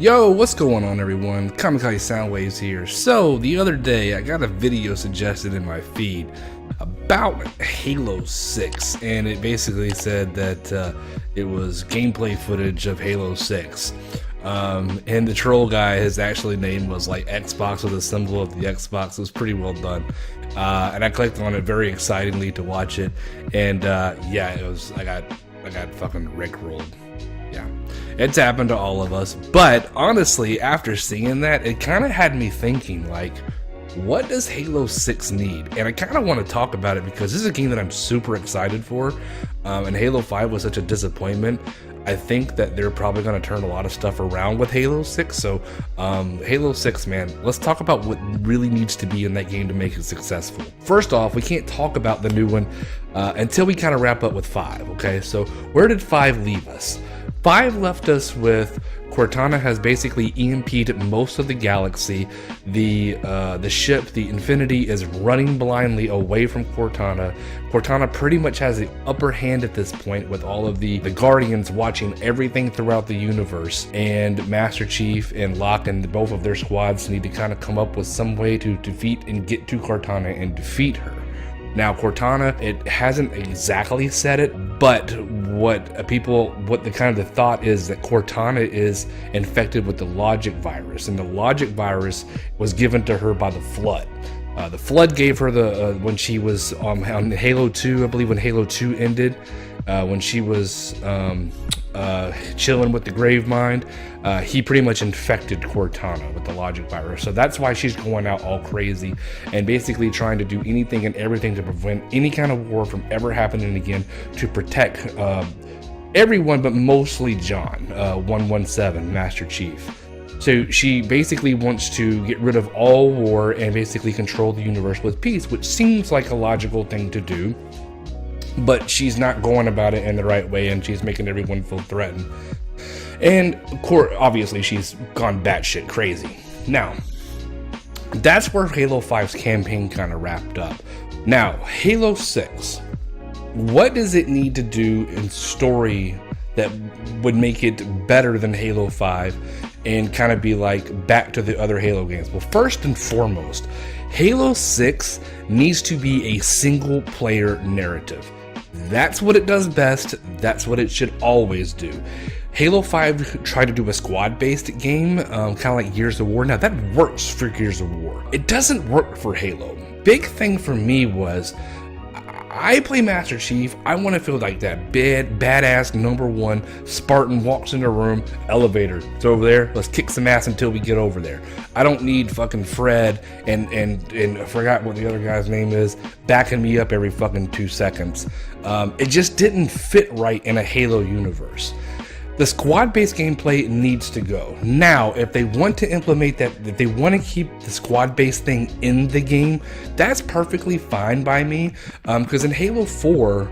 Yo, what's going on everyone? Kamikaze Soundwaves here. So, the other day I got a video suggested in my feed about Halo 6, and it basically said that it was gameplay footage of Halo 6. And the troll guy, his actually name was like Xbox with a symbol of the Xbox. It was pretty well done. And I clicked on it very excitingly to watch it, and yeah, it was, I got fucking rickrolled. Yeah, it's happened to all of us. But honestly, after seeing that, it kind of had me thinking, like, what does Halo 6 need? And I kind of want to talk about it because this is a game that I'm super excited for. And Halo 5 was such a disappointment. I think that they're probably going to turn a lot of stuff around with Halo 6. So Halo 6, man, let's talk about what really needs to be in that game to make it successful. First off, we can't talk about the new one until we kind of wrap up with 5, okay? So where did 5 leave us? 5 left us with Cortana has basically EMP'd most of the galaxy. The ship, the Infinity, is running blindly away from Cortana. Cortana pretty much has the upper hand at this point, with all of the Guardians watching everything throughout the universe. And Master Chief and Locke and both of their squads need to kind of come up with some way to defeat and get to Cortana and defeat her. Now, Cortana, it hasn't exactly said it, but what the thought is that Cortana is infected with the Logic virus, and the Logic virus was given to her by the Flood. The Flood gave her the when she was on Halo 2, I believe, when Halo 2 ended, when she was chilling with the Gravemind, he pretty much infected Cortana with the Logic virus. So that's why she's going out all crazy and basically trying to do anything and everything to prevent any kind of war from ever happening again, to protect everyone, but mostly John 117, Master Chief. So she basically wants to get rid of all war and basically control the universe with peace, which seems like a logical thing to do. But she's not going about it in the right way, and she's making everyone feel threatened. And obviously she's gone batshit crazy. Now, that's where Halo 5's campaign kind of wrapped up. Now, Halo 6, what does it need to do in story that would make it better than Halo 5 and kind of be like back to the other Halo games? Well, first and foremost, Halo 6 needs to be a single player narrative. That's what it does best. That's what it should always do. Halo 5 tried to do a squad-based game, kind of like Gears of War. Now, that works for Gears of War. It doesn't work for Halo. Big thing for me was, I play Master Chief. I want to feel like that badass #1 Spartan walks in a room, elevator, it's over there, let's kick some ass until we get over there. I don't need fucking Fred and I forgot what the other guy's name is, backing me up every fucking 2 seconds. It just didn't fit right in a Halo universe. The squad-based gameplay needs to go. Now, if they want to implement that, if they want to keep the squad-based thing in the game, that's perfectly fine by me. Because in Halo 3,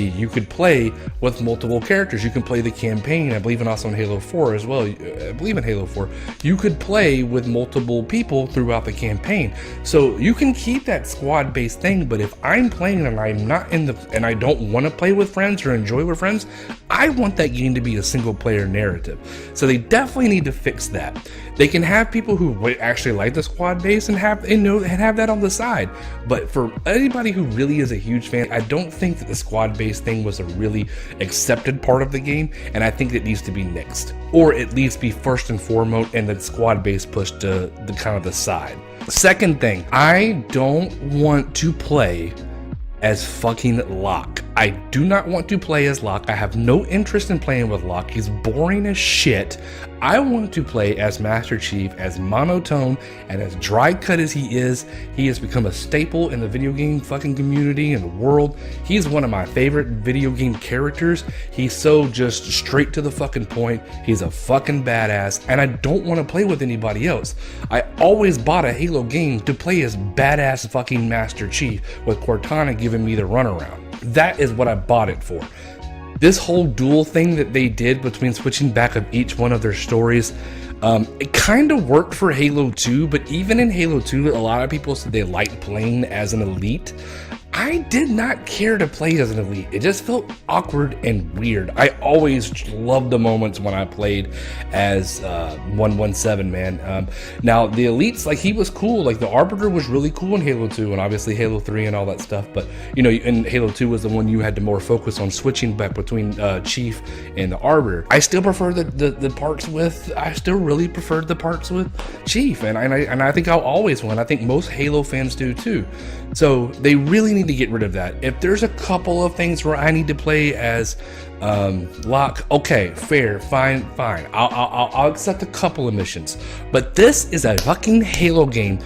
you could play with multiple characters. You can play the campaign, I believe, and also in Halo 4 as well. I believe in Halo 4, you could play with multiple people throughout the campaign. So you can keep that squad-based thing, but if I'm playing and I'm not and I don't want to play with friends or enjoy with friends, I want that game to be a single player narrative. So they definitely need to fix that. They can have people who actually like the squad base and have that on the side. But for anybody who really is a huge fan, I don't think that the squad based thing was a really accepted part of the game, and I think it needs to be nixed, or at least be first and foremost, and the squad base pushed to the kind of the side. Second thing, I don't want to play as fucking Locke. I do not want to play as Locke. I have no interest in playing with Locke. He's boring as shit. I want to play as Master Chief, as monotone and as dry cut as he is. He has become a staple in the video game fucking community and the world. He's one of my favorite video game characters. He's so just straight to the fucking point. He's a fucking badass, and I don't want to play with anybody else. I always bought a Halo game to play as badass fucking Master Chief, with Cortana giving me the runaround. That is what I bought it for. This whole duel thing that they did between switching back of each one of their stories, it kind of worked for Halo 2, but even in Halo 2, a lot of people said they liked playing as an elite. I did not care to play as an elite. It just felt awkward and weird. I always loved the moments when I played as 117, man. Now, the elites, like, he was cool. Like, the Arbiter was really cool in Halo 2 and obviously Halo 3 and all that stuff. But, you know, in Halo 2 was the one you had to more focus on switching back between Chief and the Arbiter. I still prefer the parts with, I still really preferred the parts with Chief. And I think I'll always win. I think most Halo fans do too. So they really need to get rid of that. If there's a couple of things where I need to play as Locke, okay, fair, fine. I'll accept a couple of missions. But this is a fucking Halo game.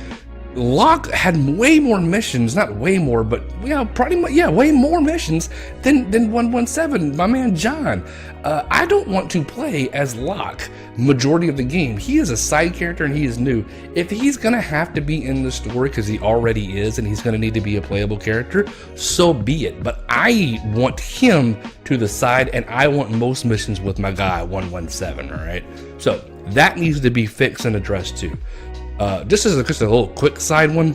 Locke had way more missions, not way more, but yeah, pretty much, yeah, way more missions than 117, my man John. I don't want to play as Locke majority of the game. He is a side character and he is new. If he's gonna have to be in the story, because he already is, and he's gonna need to be a playable character, so be it. But I want him to the side, and I want most missions with my guy 117. All right, so that needs to be fixed and addressed too. Just a little quick side one,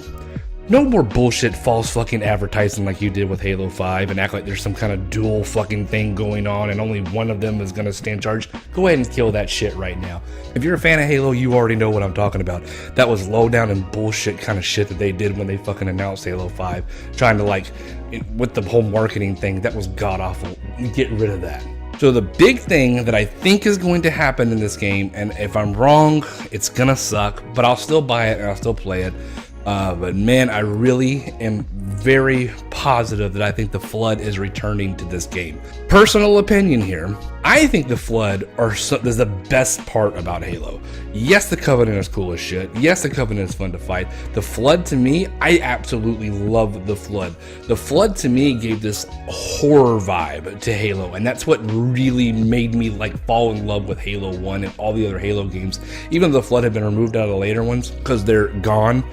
no more bullshit false fucking advertising like you did with Halo 5 and act like there's some kind of dual fucking thing going on and only one of them is gonna stand charged. Go ahead and kill that shit right now. If you're a fan of Halo, you already know what I'm talking about. That was low down and bullshit kind of shit that they did when they fucking announced Halo 5, trying to, like, with the whole marketing thing, that was god awful. Get rid of that. So the big thing that I think is going to happen in this game, and if I'm wrong, it's gonna suck, but I'll still buy it and I'll still play it. But man, I really am very positive that I think the Flood is returning to this game. Personal opinion here, I think the Flood is the best part about Halo. Yes, the Covenant is cool as shit. Yes, the Covenant is fun to fight. The Flood, to me, I absolutely love the Flood. The Flood, to me, gave this horror vibe to Halo, and that's what really made me, like, fall in love with Halo 1 and all the other Halo games, even though the Flood had been removed out of the later ones because they're gone.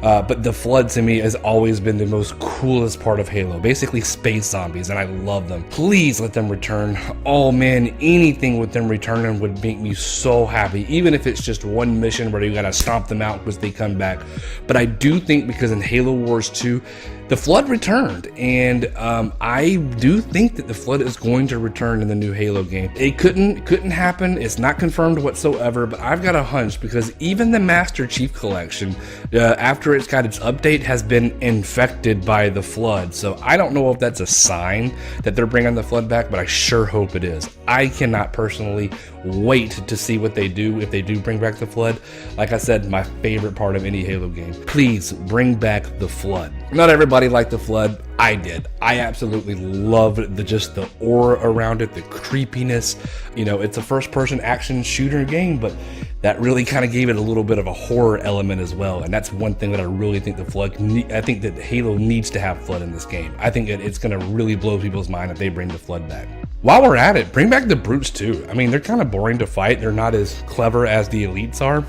But the Flood, to me, has always been the most coolest part of Halo. Basically space zombies, and I love them. Please let them return. Oh man, anything with them returning would make me so happy. Even if it's just one mission where you gotta stomp them out because they come back. But I do think, because in Halo Wars 2, the Flood returned, and I do think that the Flood is going to return in the new Halo game. It couldn't happen. It's not confirmed whatsoever, but I've got a hunch, because even the Master Chief Collection, after it's got its update, has been infected by the Flood. So I don't know if that's a sign that they're bringing the Flood back, but I sure hope it is. I cannot personally wait to see what they do if they do bring back the Flood. Like I said, my favorite part of any Halo game. Please bring back the Flood. Not everybody liked the Flood. I did. I absolutely loved just the aura around it, the creepiness. You know, it's a first-person action shooter game, but that really kind of gave it a little bit of a horror element as well. And that's one thing that I really think the Flood, I think that Halo needs to have Flood in this game. I think that it's going to really blow people's mind if they bring the Flood back. While we're at it, bring back the Brutes too. I mean, they're kind of boring to fight. They're not as clever as the Elites are.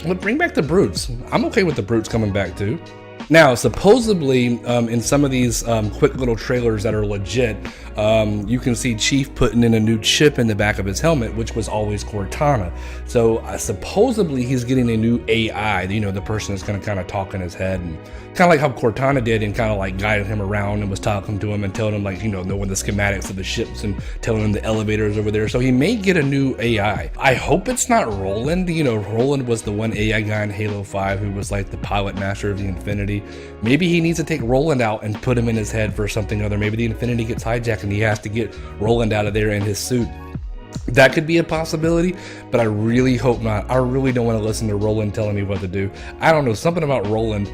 But bring back the Brutes. I'm okay with the Brutes coming back too. Now, supposedly, in some of these quick little trailers that are legit, you can see Chief putting in a new chip in the back of his helmet, which was always Cortana. So supposedly he's getting a new AI, you know, the person that's going to kind of talk in his head, and kind of like how Cortana did, and kind of like guided him around and was talking to him and telling him, like, you know the schematics of the ships and telling him the elevators over there. So he may get a new AI. I hope it's not Roland. You know, Roland was the one AI guy in Halo 5 who was like the pilot master of the Infinity. Maybe he needs to take Roland out and put him in his head for something other. Maybe the Infinity gets hijacked and he has to get Roland out of there in his suit. That could be a possibility, but I really hope not. I really don't want to listen to Roland telling me what to do. I don't know, something about Roland.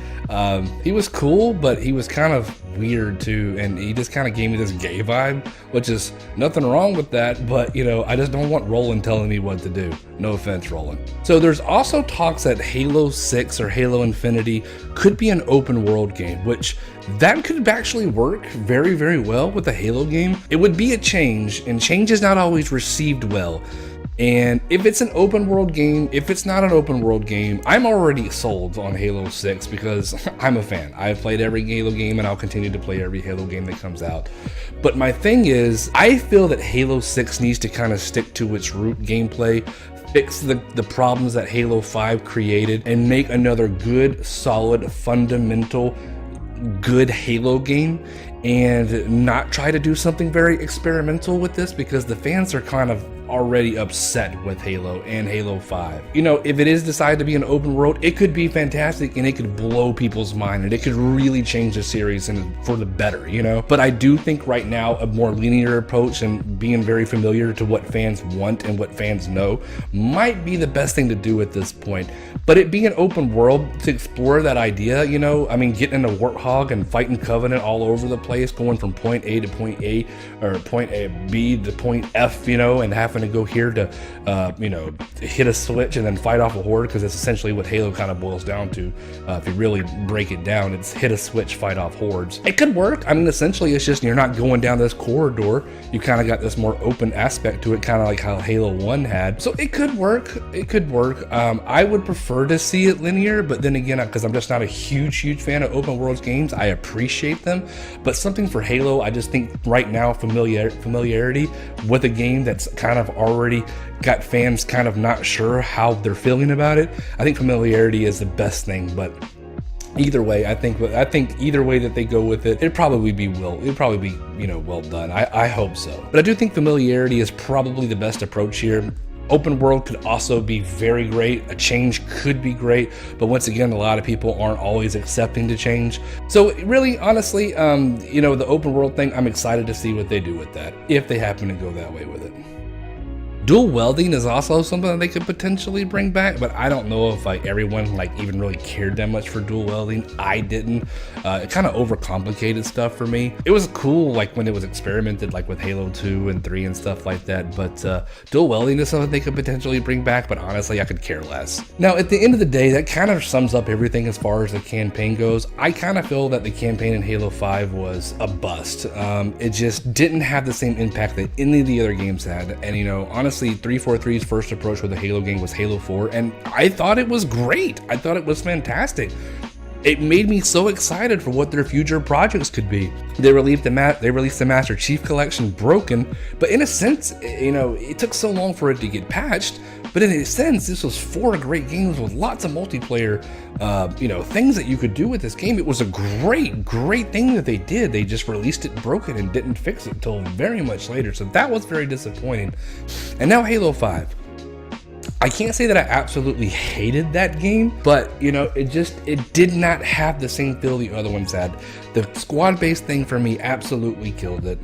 He was cool, but he was kind of weird too, and he just kind of gave me this gay vibe, which is nothing wrong with that, but you know, I just don't want Roland telling me what to do. No offense, Roland. So there's also talks that Halo 6 or Halo Infinity could be an open world game, which that could actually work very, very well with a Halo game. It would be a change, and change is not always received well. And if it's an open world game, if it's not an open world game, I'm already sold on Halo 6 because I'm a fan. I've played every Halo game and I'll continue to play every Halo game that comes out. But my thing is, I feel that Halo 6 needs to kind of stick to its root gameplay, fix the problems that Halo 5 created, and make another good, solid, fundamental good Halo game and not try to do something very experimental with this, because the fans are kind of already upset with Halo and Halo 5. You know, if it is decided to be an open world, it could be fantastic and it could blow people's mind and it could really change the series and for the better, you know? But I do think right now a more linear approach and being very familiar to what fans want and what fans know might be the best thing to do at this point. But it being an open world to explore that idea, you know, I mean, getting in a Warthog and fighting Covenant all over the place, going from point A to point A, or point B to point F, you know, and having to go here to, you know, hit a switch and then fight off a horde, because that's essentially what Halo kind of boils down to. If you really break it down, it's hit a switch, fight off hordes. It could work. I mean, essentially, it's just you're not going down this corridor. You kind of got this more open aspect to it, kind of like how Halo 1 had. So it could work. It could work. I would prefer to see it linear, but then again, because I'm just not a huge fan of open world games, I appreciate them. But something for Halo, I just think right now, familiarity with a game that's kind of already got fans kind of not sure how they're feeling about it. I think familiarity is the best thing, but either way, I think either way that they go with it, it'd probably be, you know, well done. I hope so. But I do think familiarity is probably the best approach here. Open world could also be very great. A change could be great, but once again, a lot of people aren't always accepting to change. So really, honestly, you know, the open world thing, I'm excited to see what they do with that, if they happen to go that way with it. Dual welding is also something that they could potentially bring back, but I don't know if like everyone like even really cared that much for dual welding. I didn't. It kind of overcomplicated stuff for me. It was cool like when it was experimented like with Halo 2 and 3 and stuff like that, but dual welding is something they could potentially bring back, but honestly I could care less. Now at the end of the day, that kind of sums up everything as far as the campaign goes. I kind of feel that the campaign in Halo 5 was a bust. It just didn't have the same impact that any of the other games had, and you know, honestly, 343's first approach with a Halo game was Halo 4, and I thought it was great. I thought it was fantastic. It made me so excited for what their future projects could be. They released the Master Chief Collection broken, but in a sense, you know, it took so long for it to get patched. But in a sense, this was 4 great games with lots of multiplayer, you know, things that you could do with this game. It was a great thing that they did. They just released it broken and didn't fix it until very much later. So that was very disappointing. And now Halo 5. I can't say that I absolutely hated that game, but you know, it did not have the same feel the other ones had. The squad-based thing for me absolutely killed it.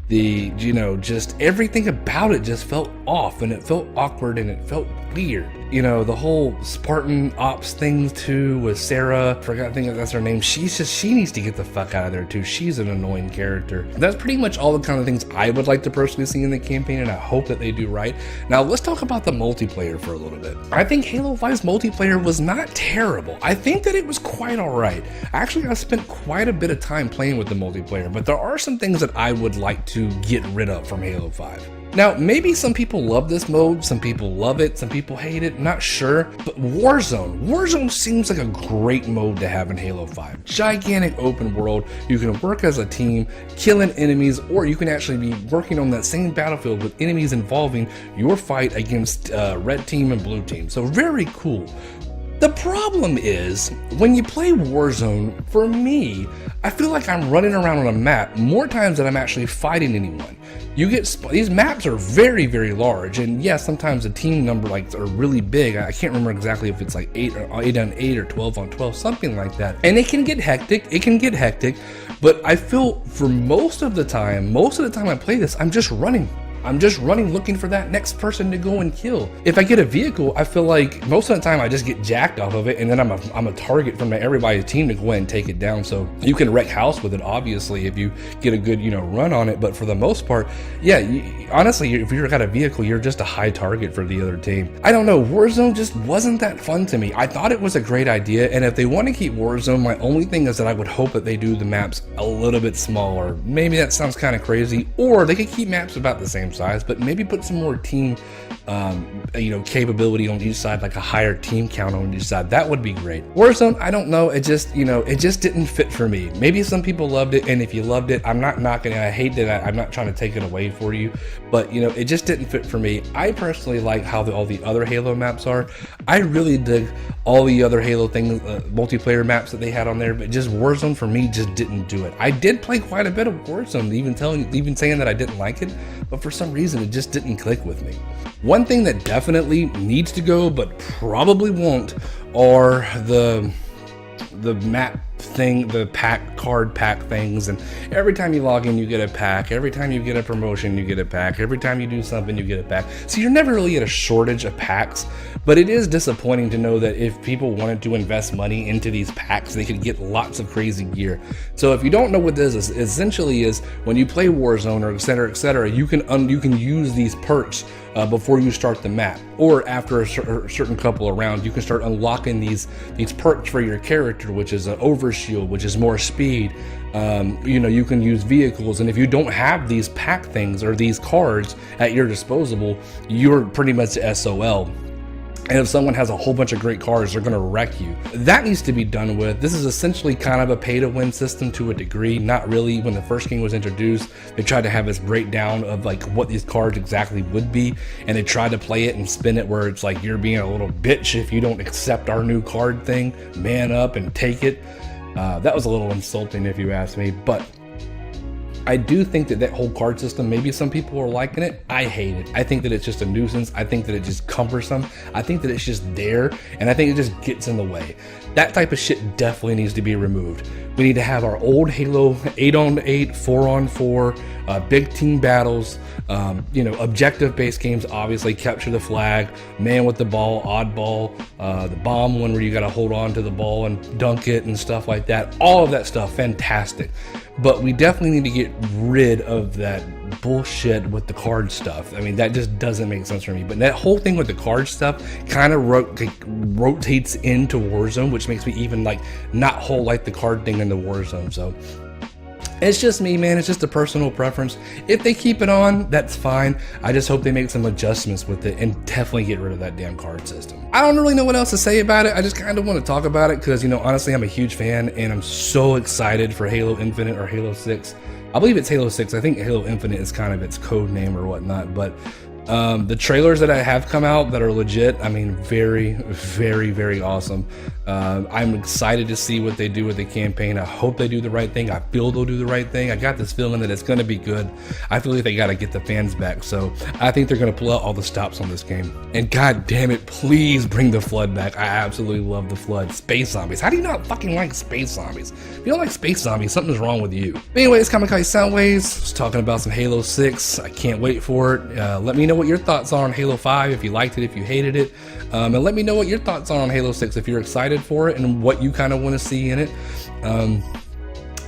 You know, just everything about it just felt off, and it felt awkward, and it felt weird. You know, the whole Spartan Ops thing too with Sarah, I think that's her name. She needs to get the fuck out of there too. She's an annoying character. That's pretty much all the kind of things I would like to personally see in the campaign, and I hope that they do right. Now let's talk about the multiplayer for a little bit. I think Halo 5's multiplayer was not terrible. I think that it was quite alright. Actually, I spent quite a bit of time playing with the multiplayer, but there are some things that I would like to get rid of from Halo 5. Now, maybe some people love this mode, some people love it, some people hate it, not sure, but Warzone seems like a great mode to have in Halo 5. Gigantic open world, you can work as a team, killing enemies, or you can actually be working on that same battlefield with enemies involving your fight against red team and blue team, so very cool. The problem is, when you play Warzone, for me, I feel like I'm running around on a map more times than I'm actually fighting anyone. These maps are very large, and yes, sometimes the team number are really big. I can't remember exactly if it's like 8 on 8 or 12 on 12, something like that. And it can get hectic, but I feel for most of the time I play this, I'm just running looking for that next person to go and kill. If I get a vehicle, I feel like most of the time I just get jacked off of it, and then I'm a target from everybody's team to go ahead and take it down. So you can wreck house with it, obviously, if you get a good, you know, run on it. But for the most part, yeah, honestly, if you've got a vehicle, you're just a high target for the other team. I don't know, Warzone just wasn't that fun to me. I thought it was a great idea, and if they want to keep Warzone, my only thing is that I would hope that they do the maps a little bit smaller. Maybe that sounds kind of crazy, or they could keep maps about the same size, but maybe put some more team you know, capability on each side, like a higher team count on each side. That would be great. Warzone, I don't know. It just, you know, it just didn't fit for me. Maybe some people loved it, and if you loved it, I'm not knocking it. I hate that. I'm not trying to take it away for you, but you know, it just didn't fit for me. I personally like how all the other Halo maps are. I really dig all the other Halo things, multiplayer maps that they had on there, but just Warzone for me just didn't do it. I did play quite a bit of Warzone, even saying that I didn't like it, but for some reason it just didn't click with me. One thing that definitely needs to go, but probably won't, are the map thing, the card pack things. And every time you log in, you get a pack. Every time you get a promotion, you get a pack. Every time you do something, you get a pack. So you're never really at a shortage of packs, but it is disappointing to know that if people wanted to invest money into these packs, they could get lots of crazy gear. So if you don't know what this is, essentially is when you play Warzone or et cetera, you can use these perks before you start the map, or after a certain couple of rounds, you can start unlocking these perks for your character, which is an overshield, which is more speed. You know, you can use vehicles, and if you don't have these pack things or these cards at your disposal, you're pretty much SOL. And if someone has a whole bunch of great cars, they're gonna wreck you. That needs to be done with. This is essentially kind of a pay-to-win system to a degree. Not really. When the first game was introduced, they tried to have this breakdown of like what these cards exactly would be, and they tried to play it and spin it where it's like you're being a little bitch if you don't accept our new card thing. Man up and take it. That was a little insulting if you ask me, but I do think that whole card system, maybe some people are liking it. I hate it. I think that it's just a nuisance. I think that it's just cumbersome. I think that it's just there, and I think it just gets in the way. That type of shit definitely needs to be removed. We need to have our old Halo 8-on-8, 4-on-4, big team battles, you know, objective-based games, obviously, capture the flag, man with the ball, oddball, the bomb one where you got to hold on to the ball and dunk it and stuff like that. All of that stuff, fantastic. But we definitely need to get rid of that bullshit with the card stuff. I mean, that just doesn't make sense for me. But that whole thing with the card stuff kind of rotates into Warzone, which makes me even like not whole like the card thing in the Warzone. So it's just me, man. It's just a personal preference. If they keep it on, that's fine. I just hope they make some adjustments with it and definitely get rid of that damn card system. I don't really know what else to say about it. I just kind of want to talk about it because, you know, honestly, I'm a huge fan and I'm so excited for Halo Infinite or Halo 6. I believe it's Halo 6. I think Halo Infinite is kind of its code name or whatnot, but the trailers that I have come out that are legit, I mean, very, very, very awesome. I'm excited to see what they do with the campaign. I hope they do the right thing. I feel they'll do the right thing. I got this feeling that it's going to be good. I feel like they got to get the fans back. So I think they're going to pull out all the stops on this game. And god damn it, please bring the Flood back. I absolutely love the Flood. Space zombies. How do you not fucking like space zombies? If you don't like space zombies, something's wrong with you. But anyway, it's Kamikaze Soundwaves. Just talking about some Halo 6. I can't wait for it. Let me know what your thoughts are on Halo 5, if you liked it, if you hated it. And let me know what your thoughts are on Halo 6, if you're excited for it and what you kind of want to see in it.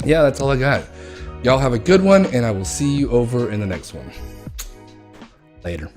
Yeah, that's all I got. Y'all have a good one, and I will see you over in the next one. Later.